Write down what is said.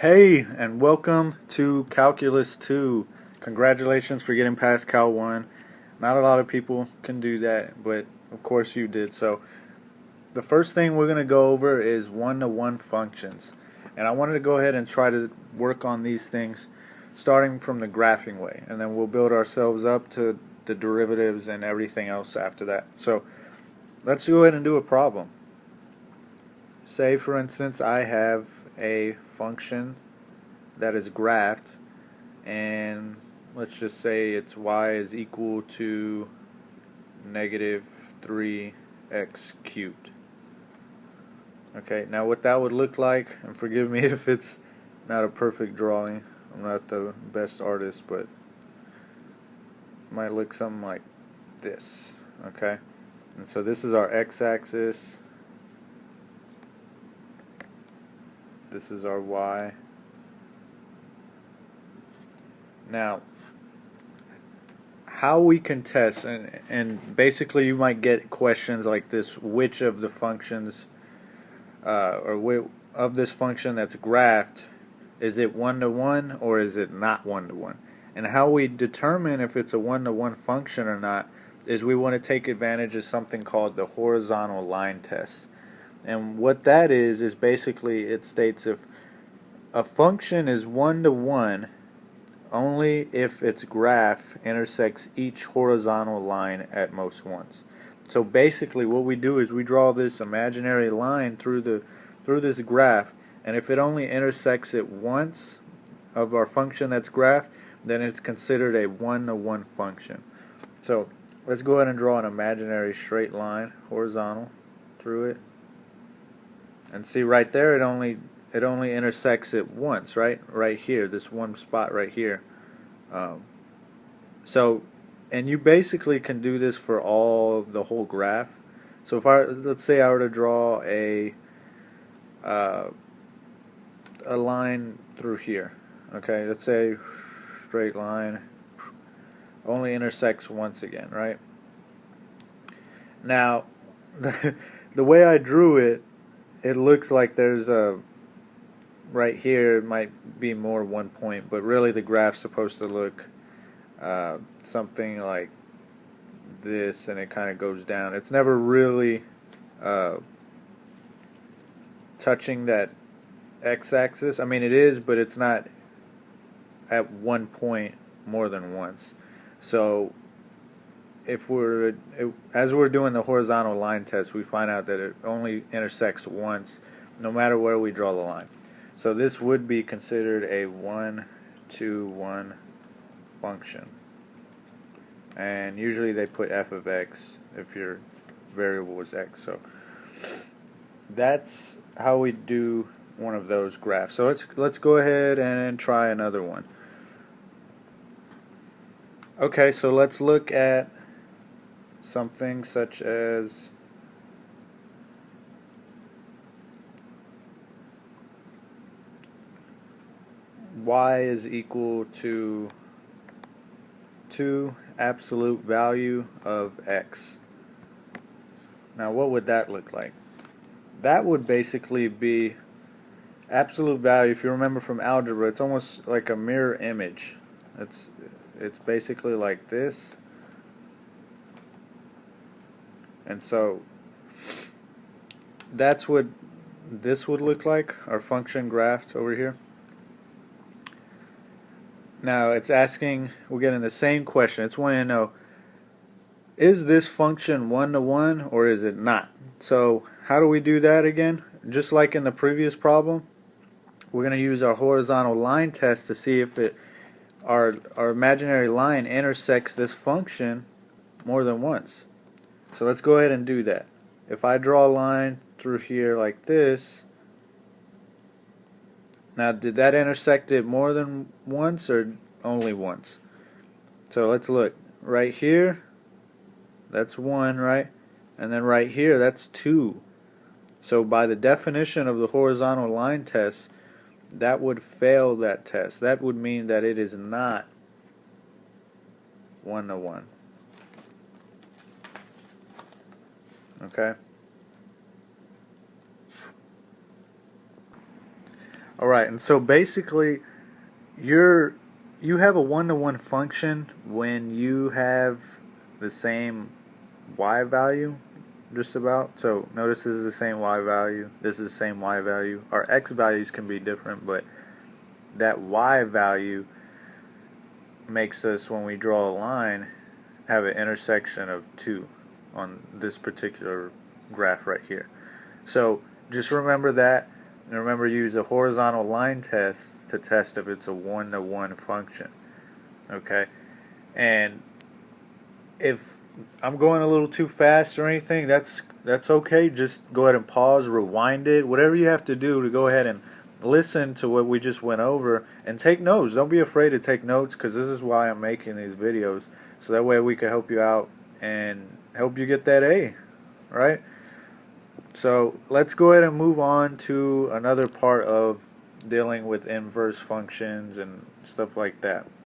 Hey, and welcome to Calculus 2. Congratulations for getting past Cal 1. Not a lot of people can do that, but of course you did. So, the first thing we're going to go over is one-to-one functions. And I wanted to go ahead and try to work on these things starting from the graphing way. And then we'll build ourselves up to the derivatives and everything else after that. So, let's go ahead and do a problem. Say, for instance, I have a function that is graphed, and let's just say its y is equal to negative 3x cubed. Okay, now what that would look like, and forgive me if it's not a perfect drawing, I'm not the best artist, but it might look something like this. Okay, and so this is our x-axis, this is our y. Now, how we can test, and basically you might get questions like this: which of the functions, of this function that's graphed, is it one-to-one or is it not one-to-one? And how we determine if it's a one-to-one function or not is we want to take advantage of something called the horizontal line test. And what that is basically it states if a function is one-to-one only if its graph intersects each horizontal line at most once. So basically what we do is we draw this imaginary line through this graph, and if it only intersects it once of our function that's graphed, then it's considered a one-to-one function. So let's go ahead and draw an imaginary straight line horizontal through it. And see right there, it only intersects it once, right here, this one spot right here. And you basically can do this for the whole graph. So if let's say I were to draw a line through here. Okay, let's say straight line only intersects once again, right? Now, the way I drew it, it looks like there's right here it might be more one point, but really the graph's supposed to look something like this, and it kind of goes down. It's never really touching that x-axis. I mean, it is, but it's not at one point more than once. So if as we're doing the horizontal line test, we find out that it only intersects once no matter where we draw the line. So this would be considered a one-to-one function. And usually they put f of x if your variable is x. So that's how we do one of those graphs. So let's go ahead and try another one. Okay, so let's look at something such as y is equal to 2 absolute value of x. Now what would that look like? That would basically be absolute value. If you remember from algebra, it's almost like a mirror image. It's basically like this. And so that's what this would look like, our function graphed over here. Now it's asking, we're getting the same question. It's wanting to know, is this function one-to-one or is it not? So how do we do that again? Just like in the previous problem, we're going to use our horizontal line test to see if our imaginary line intersects this function more than once. So let's go ahead and do that. If I draw a line through here like this, now did that intersect it more than once or only once? So let's look. Right here, that's 1, right? And then right here, that's 2. So by the definition of the horizontal line test, that would fail that test. That would mean that it is not one-to-one. Okay? Alright, and so basically you have a one-to-one function when you have the same y value, just about. So notice this is the same y value, this is the same y value. Our x values can be different, but that y value makes us, when we draw a line, have an intersection of 2 on this particular graph right here. So just remember that, and remember to use a horizontal line test to test if it's a one-to-one function. Okay, and if I'm going a little too fast or anything, that's okay. Just go ahead and pause, rewind it, whatever you have to do to go ahead and listen to what we just went over and take notes. Don't be afraid to take notes, because this is why I'm making these videos, so that way we can help you out and help you get that A, right? So let's go ahead and move on to another part of dealing with inverse functions and stuff like that.